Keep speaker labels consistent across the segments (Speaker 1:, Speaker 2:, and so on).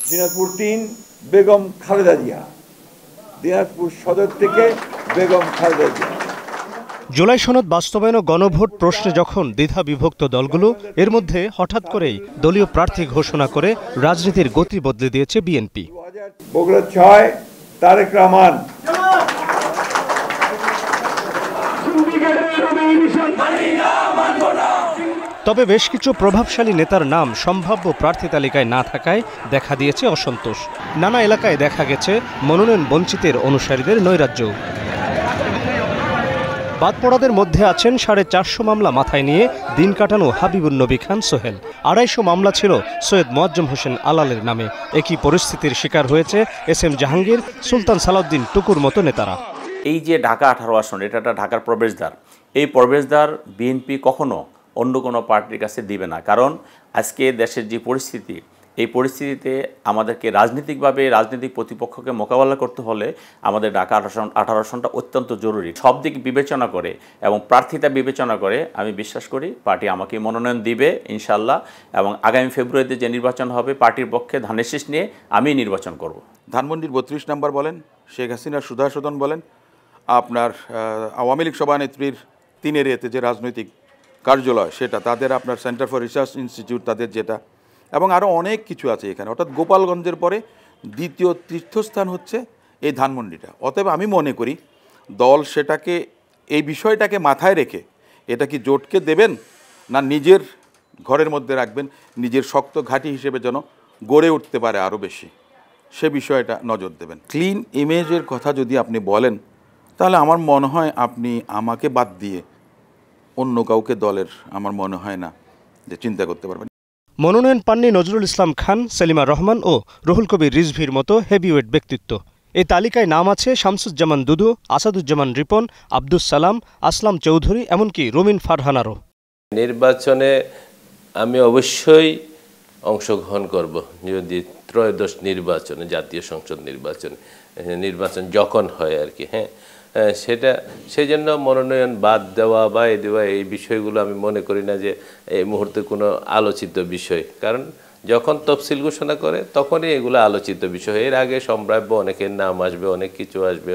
Speaker 1: দিনাজপুর ৩ বেগম খালেদা জিয়া, দিনাজপুর সদর থেকে বেগম খালেদা জিয়া।
Speaker 2: জুলাই সনদ বাস্তবায়ন ও গণভোট প্রশ্নে যখন দ্বিধা বিভক্ত দলগুলো, এর মধ্যে হঠাৎ করেই দলীয় প্রার্থী ঘোষণা করে রাজনীতির গতি বদলে দিয়েছে বিএনপি।
Speaker 1: বগুড়া ৬ তারেক রহমান,
Speaker 2: তবে বেশ কিছু প্রভাবশালী নেতার নাম সম্ভাব্য প্রার্থী তালিকায় না থাকায় দেখা দিয়েছে অসন্তোষ। নানা এলাকায় দেখা গেছে মনোনয়ন বঞ্চিতের অনুসারীদের নৈরাজ্য। বাদপড়াদের মধ্যে আছেন 450 মামলা মাথায় নিয়ে দিন কাটানো হাবিবুন নবী খান সোহেল। 250 মামলা ছিল সৈয়দ মোয়াজ্জেম হোসেন আলালের নামে। একই পরিস্থিতির শিকার হয়েছে SM জাহাঙ্গীর, সুলতান সালাউদ্দিন টুকুর মতো নেতারা।
Speaker 3: এই যে ঢাকা 18 আসন, এটা একটা ঢাকার প্রবেশদ্বার। এই প্রবেশদ্বার বিএনপি কখনো অন্য কোনো পার্টির কাছে দিবে না, কারণ আজকে দেশের যে পরিস্থিতি, এই পরিস্থিতিতে আমাদেরকে রাজনৈতিকভাবে রাজনৈতিক প্রতিপক্ষকে মোকাবেলা করতে হলে আমাদের ঢাকা 18 আসনটা অত্যন্ত জরুরি। সব দিক বিবেচনা করে এবং প্রার্থিতা বিবেচনা করে আমি বিশ্বাস করি পার্টি আমাকে মনোনয়ন দিবে ইনশাল্লাহ, এবং আগামী ফেব্রুয়ারিতে যে নির্বাচন হবে পার্টির পক্ষে ধানের শীষ নিয়ে আমি নির্বাচন করব।
Speaker 4: ধানমন্ডির 32 নম্বর বলেন, শেখ হাসিনার সুধাসদন বলেন, আপনার আওয়ামী লীগ সভানেত্রীর 3 এরিয়াতে যে রাজনৈতিক কার্যালয় সেটা, তাদের আপনার সেন্টার ফর রিসার্চ ইনস্টিটিউট তাদের যেটা, এবং আরও অনেক কিছু আছে এখানে। অর্থাৎ গোপালগঞ্জের পরে দ্বিতীয় তীর্থস্থান হচ্ছে এই ধানমন্ডিটা। অতএব আমি মনে করি দল সেটাকে, এই বিষয়টাকে মাথায় রেখে এটা কি জোটকে দেবেন না নিজের ঘরের মধ্যে রাখবেন, নিজের শক্ত ঘাঁটি হিসেবে যেন গড়ে উঠতে পারে আরও বেশি, সে বিষয়টা নজর দেবেন। ক্লিন ইমেজের কথা যদি আপনি বলেন, তাহলে আমার মনে হয় আপনি আমাকে বাদ দিয়ে অন্য কাউকে দলের আমার মনে হয় না যে চিন্তা করতে পারবেন।
Speaker 2: মনোনয়ন পাননি নজরুল ইসলাম খান, সেলিমা রহমান ও রুহুল কবির রিজভির মতো হেভিওয়েট ব্যক্তিত্ব। এই তালিকায় নাম আছে শামসুজ্জামান দুদু, আসাদুজ্জামান রিপন, আব্দুস সালাম, আসলাম চৌধুরী, এমনকি রুমিন ফারহানারও।
Speaker 5: নির্বাচনে আমি অবশ্যই অংশগ্রহণ করব, যদি ত্রয়োদশ নির্বাচনে, জাতীয় সংসদ নির্বাচন যখন হয় আর কি। সেটা সেই জন্য মনোনয়ন বাদ দেওয়া বা এই বিষয়গুলো আমি মনে করি না যে এই মুহূর্তে কোনো আলোচিত বিষয়, কারণ যখন তফসিল ঘোষণা করে তখনই এগুলো আলোচিত বিষয়। এর আগে সম্ভাব্য অনেকের নাম আসবে, অনেক কিছু আসবে,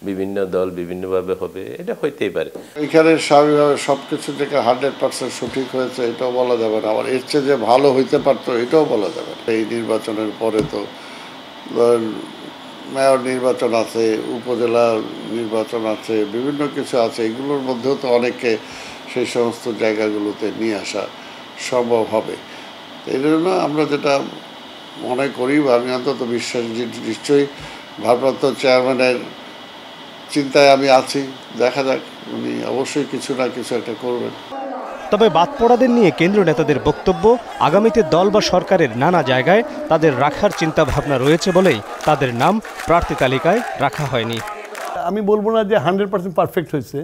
Speaker 5: বিভিন্ন দল বিভিন্নভাবে হবে, এটা হইতেই পারে।
Speaker 6: এখানে স্বাভাবিকভাবে সব কিছু থেকে 100% সঠিক হয়েছে এটাও বলা যাবে না, আবার এর চেয়ে যে ভালো হইতে পারতো এটাও বলা যাবে না। এই নির্বাচনের পরে তো মেয়র নির্বাচন আছে, উপজেলা নির্বাচন আছে, বিভিন্ন কিছু আছে, এগুলোর মধ্যেও তো অনেককে সেই সমস্ত জায়গাগুলোতে নিয়ে আসা সম্ভব হবে। এই জন্য আমরা যেটা মনে করি, আমি অন্তত বিশ্বাস নিশ্চয়ই ভারপ্রাপ্ত চেয়ারম্যানের চিন্তায় আমি আছি, দেখা যাক উনি অবশ্যই কিছু না কিছু একটা করবেন।
Speaker 2: তবে বাদপড়াদের নিয়ে কেন্দ্রীয় নেতাদের বক্তব্য, আগামীতে দল বা সরকারের নানা জায়গায় তাদের রাখার চিন্তাভাবনা রয়েছে বলেই তাদের নাম প্রার্থী তালিকায় রাখা হয়নি।
Speaker 7: আমি বলবো না যে 100% পারফেক্ট হয়েছে,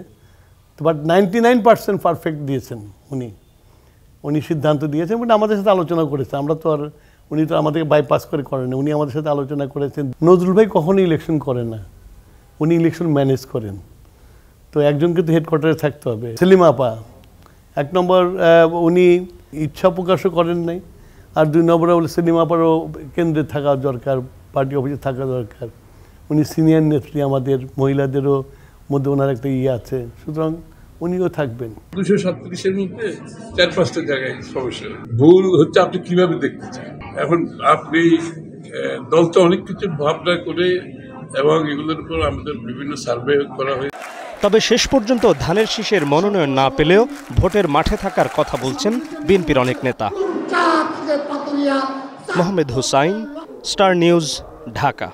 Speaker 7: বাট 99% পারফেক্ট দিয়েছেন উনি সিদ্ধান্ত দিয়েছেন, বাট আমাদের সাথে আলোচনা করেছে। আমরা তো আর, উনি তো আমাদেরকে বাইপাস করে করেন, উনি আমাদের সাথে আলোচনা করেছেন। নজরুল ভাই কখনোই ইলেকশন করেন না, উনি ইলেকশন ম্যানেজ করেন, তো একজনকে তো হেডকোয়ার্টারে থাকতে হবে। সেলিমা আপা 1 নম্বর, উনি ইচ্ছা প্রকাশও করেন নাই, আর 2 নম্বরে সেলিমা আপারও কেন্দ্রে থাকা দরকার, পার্টি অফিসে থাকা দরকার। উনি সিনিয়র নেত্রী, আমাদের মহিলাদেরও মধ্যে ওনার একটা আছে, সুতরাং উনিও থাকবেন।
Speaker 8: 237-এর মধ্যে 4-5টা জায়গায় সমস্যা। ভুল হচ্ছে আপনি কিভাবে দেখতে চান। এখন আপনি দল তো অনেক কিছু ভাবনা করে এবং এগুলোর উপর আমাদের বিভিন্ন সার্ভে করা হয়েছে।
Speaker 2: তবে শেষ পর্যন্ত ধানের শীষের মনোনয়ন না পেলেও ভোটের মাঠে থাকার কথা বলছেন বিএনপির অনেক নেতা। Mohammad Hussain, star news, Dhaka.